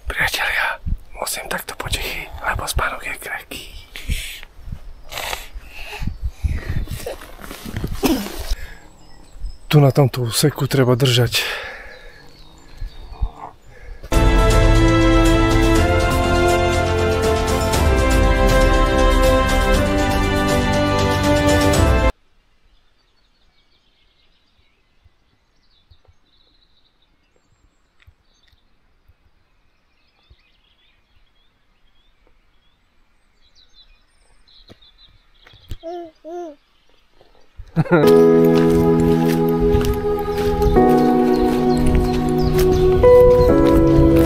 Priatelia, musím takto potichi, lebo spánok je krehký. Tu na tomto úseku treba držať.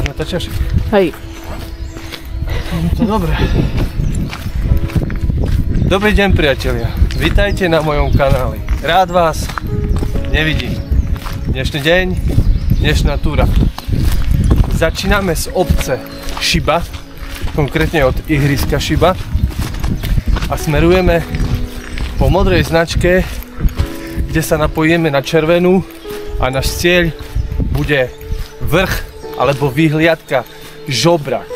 Natáčaš? Hej. To dobre. Dobrý deň, priatelia. Vítajte na mojom kanáli. Rád vás nevidím. Dnešný deň, dnešná túra. Začíname z obce Šiba, konkrétne od ihriska Šiba, a smerujeme po modrej značke, kde sa napojíme na červenú, a náš cieľ bude vrch alebo vyhliadka Žobrak.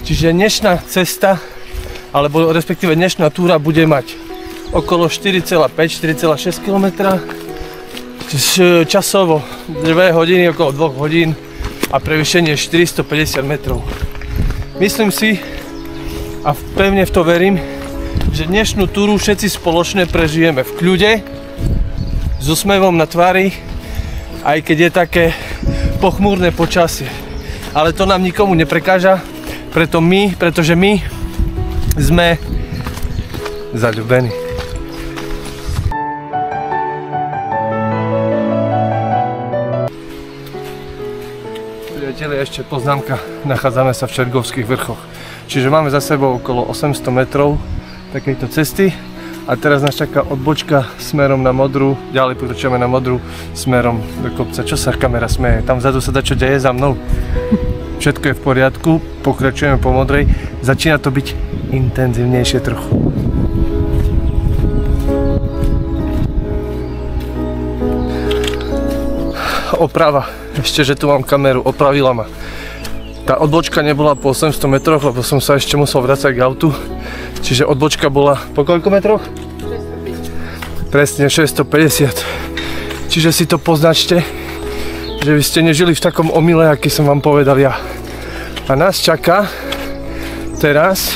Čiže dnešná cesta, alebo respektíve dnešná túra bude mať okolo 4,5-4,6 km, časovo 2 hodiny, okolo 2 hodín a prevýšenie 450 metrov. Myslím si a pevne v to verím, že dnešnú túru všetci spoločne prežijeme v kľude, s úsmevom na tvári, aj keď je také pochmúrne počasie. Ale to nám nikomu neprekáža, pretože my sme zaľúbení. Priatelia, ešte poznámka. Nachádzame sa v Čergovských vrchoch. Čiže máme za sebou okolo 800 metrov takejto cesty a teraz nás čaká odbočka smerom na Modru, ďalej pokračujeme na Modru smerom do kopca. Čo sa kamera smeje? Tam vzadu sa dačo deje za mnou. Všetko je v poriadku, pokračujeme po Modrej, začína to byť intenzívnejšie trochu. Oprava, ešte že tu mám kameru, opravila ma. Tá odbočka nebola po 800 metroch, lebo som sa ešte musel vrácať k autu. Čiže odbočka bola po koľko metroch? 650. Presne 650. Čiže si to poznačte, že vy ste nežili v takom omyle, aký som vám povedal ja. A nás čaká teraz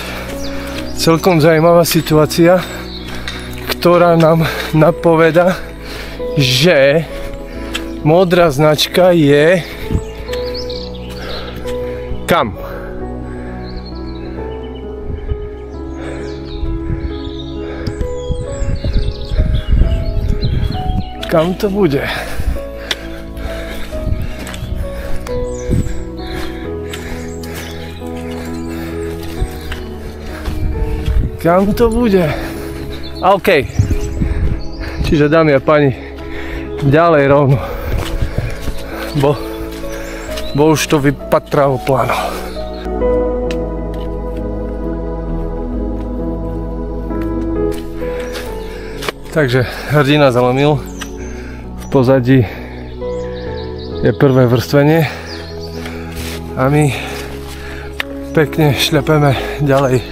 celkom zaujímavá situácia, ktorá nám napoveda, že modrá značka je kam? Kam to bude? Kam to bude? OK. Čiže dámy a páni, ďalej rovno. Bo už to vypatralo pláno. Takže hrdina zalomil. V pozadí je prvé vrstvenie a my pekne šľapeme ďalej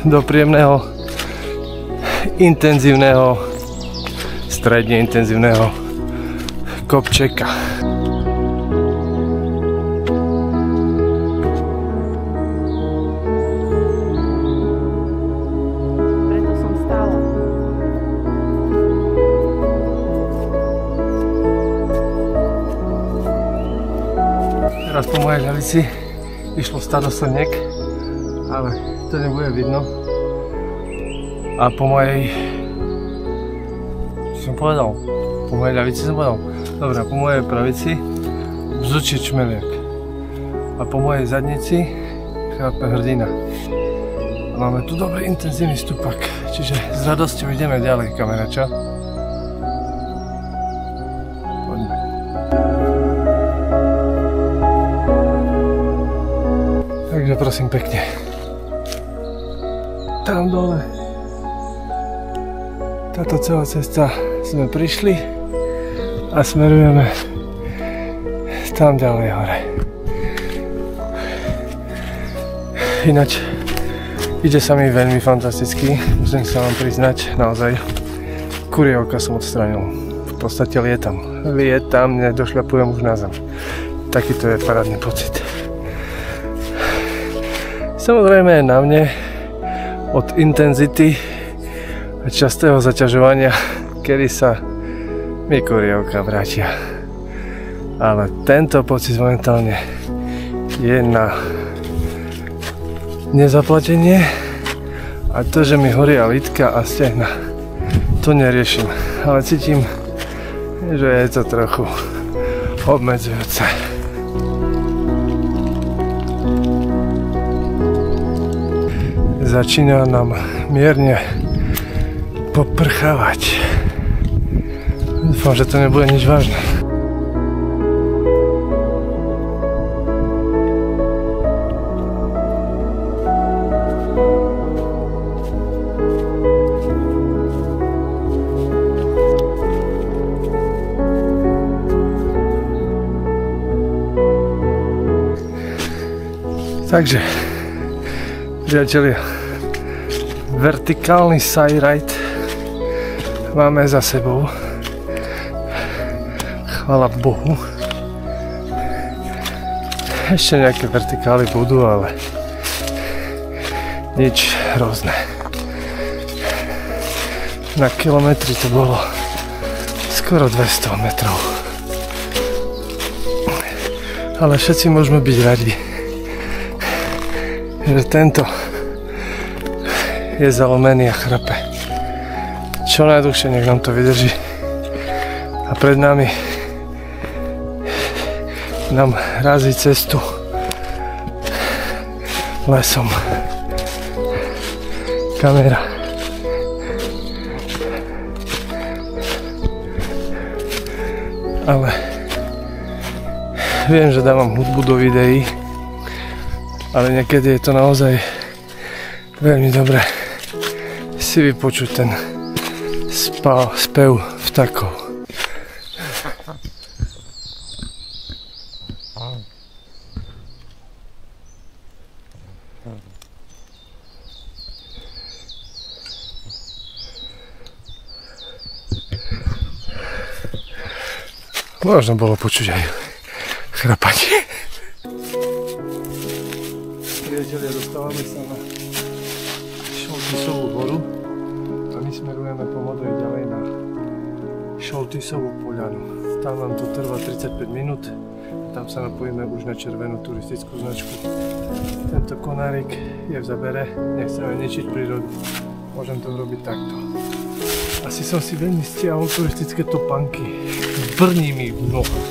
do príjemného, intenzívneho, stredne intenzívneho kopčeka. Teraz po mojej ľavici išlo stádo srniek, ale to nebude vidno. A po mojej... Čo som povedal? Po mojej ľavici som povedal? Dobre, po mojej pravici bzučí čmeliak. A po mojej zadnici chrápe hrdina. A máme tu dobrý intenzívny stupak, čiže s radosťou ideme ďalej, kamera, čo? Poďme. Takže prosím pekne. Tam dole. Táto celá cesta sme prišli a smerujeme tam ďalej hore. Ináč ide sa mi veľmi fantasticky, musím sa vám priznať, naozaj. Kuriovka som odstránil. V podstate lietam, nedošľapujem už na zem. Takýto je parádny pocit. Samozrejme na mne od intenzity a častého zaťažovania, kedy sa mi kuriovka vrátia. Ale tento pocit momentálne je na nezaplatenie a to, že mi horia lítka a stehna, to neriešim, ale cítim, že je to trochu obmedzujúce. Začína nám mierne poprchávať. Dúfam, že to nebude nič vážne. Takže, priatelia, vertikálny side ride máme za sebou. Chvála Bohu. Ešte nejaké vertikály budú, ale nič hrozné. Na kilometri to bolo skoro 200 metrov. Ale všetci môžeme byť radi, že tento je zalomený a chrape. Čo najdlhšie, nech nám to vydrží. A pred nami nám razí cestu lesom. Kamera. Ale viem, že dávam hudbu do videí, ale niekedy je to naozaj veľmi dobré si vypočuť ten spev vtákov. Možno bolo počuť aj chrapanie. Priatelia, dostávame sa na Šoltisovú horu a my smerujeme po modrej ďalej na Šoltisovú poľanu. Tam nám to trvá 35 minút a tam sa napojíme už na červenú turistickú značku. Tento konárik je v zabere, nechceme ničiť prírodu, môžem to robiť takto. Asi som si veľmi stiahol turistické topánky, brní mi v nohách.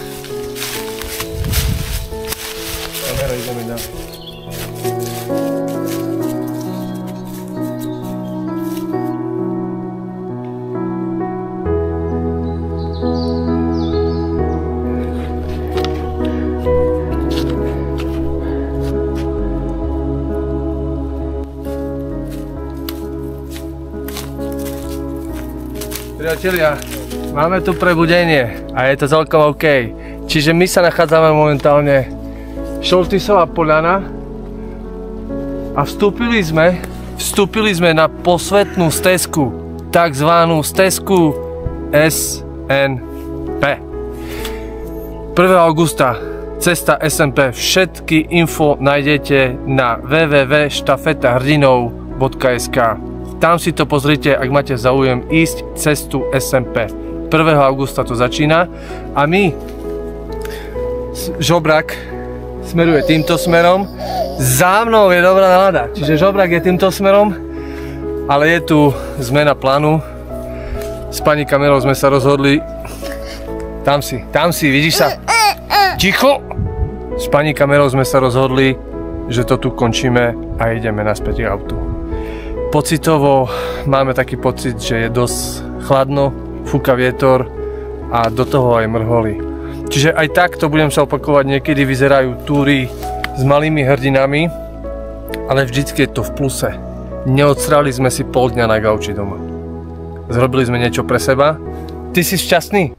Kamera, ideme ďalej. Priatelia, máme tu prebudenie a je to celkom OK. Čiže my sa nachádzame momentálne Šoltisová poľana a vstúpili sme na posvetnú stezku, takzvanú stezku SNP. 1. augusta cesta SNP. Všetky info nájdete na www.štafetahrdinov.sk. Tam si to pozrite, ak máte záujem ísť cestu SMP. 1. augusta to začína a my, Žobrak, smeruje týmto smerom. Za mnou je dobrá nálada, čiže Žobrak je týmto smerom, ale je tu zmena plánu. S pani kamerou sme sa rozhodli, tam si, vidíš sa? Ticho! S pani kamerou sme sa rozhodli, že to tu končíme a ideme naspäť k autu. Pocitovo máme taký pocit, že je dosť chladno, fúka vietor a do toho aj mrholí. Čiže aj takto budem sa opakovať, niekedy vyzerajú túry s malými hrdinami, ale vždycky je to v pluse. Neodsrali sme si pol dňa na gauči doma. Zrobili sme niečo pre seba. Ty si šťastný?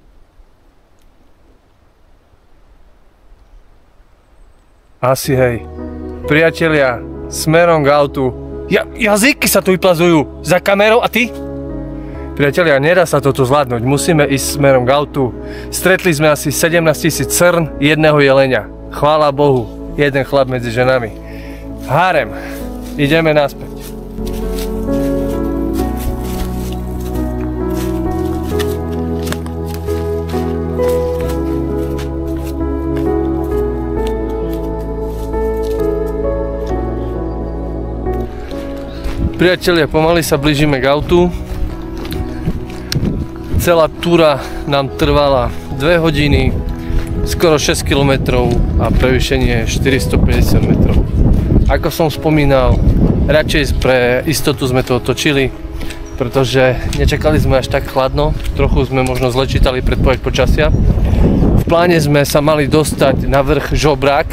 Asi hej. Priatelia, smerom k autu. Jazyky sa tu vyplazujú za kamerou a ty? Priatelia, nedá sa toto zvládnuť, musíme ísť smerom k autu. Stretli sme asi 17 000 crn, jedného jelenia. Chvála Bohu, jeden chlap medzi ženami. Hárem, ideme naspäť. Priatelia, pomaly sa blížime k autu. Celá túra nám trvala 2 hodiny, skoro 6 km a prevýšenie 450 metrov. Ako som spomínal, radšej pre istotu sme to otočili, pretože nečakali sme až tak chladno, trochu sme možno zle čítali predpoveď počasia. V pláne sme sa mali dostať na vrch Žobrák,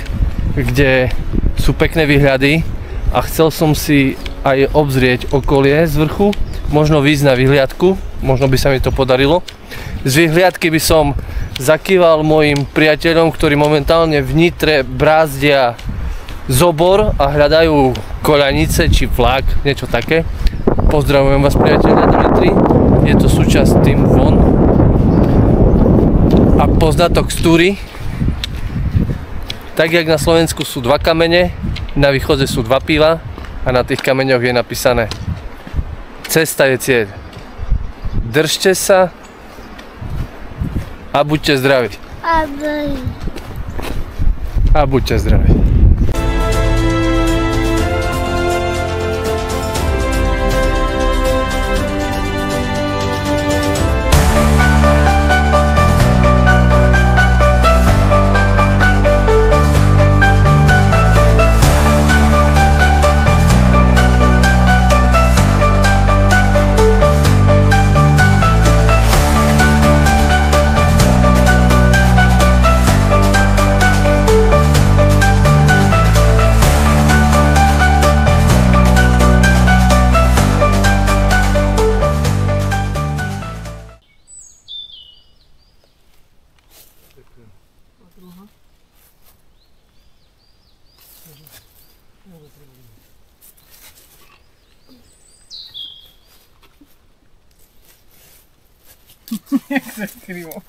kde sú pekné výhľady a chcel som si aj obzrieť okolie z vrchu, možno výjsť na vyhliadku, možno by sa mi to podarilo. Z vyhliadky by som zakýval mojim priateľom, ktorí momentálne v Nitre brázdia zobor a hľadajú koľanice či flak, niečo také. Pozdravujem vás, priateľia do Nitry, je to súčasť Team Von. A poznatok z túry, tak jak na Slovensku sú 2 kamene, na východe sú 2 piva, a na tých kameňoch je napísané: cesta je cieľ. Držte sa a buďte zdraví. A buďte zdraví. Jak se skryło.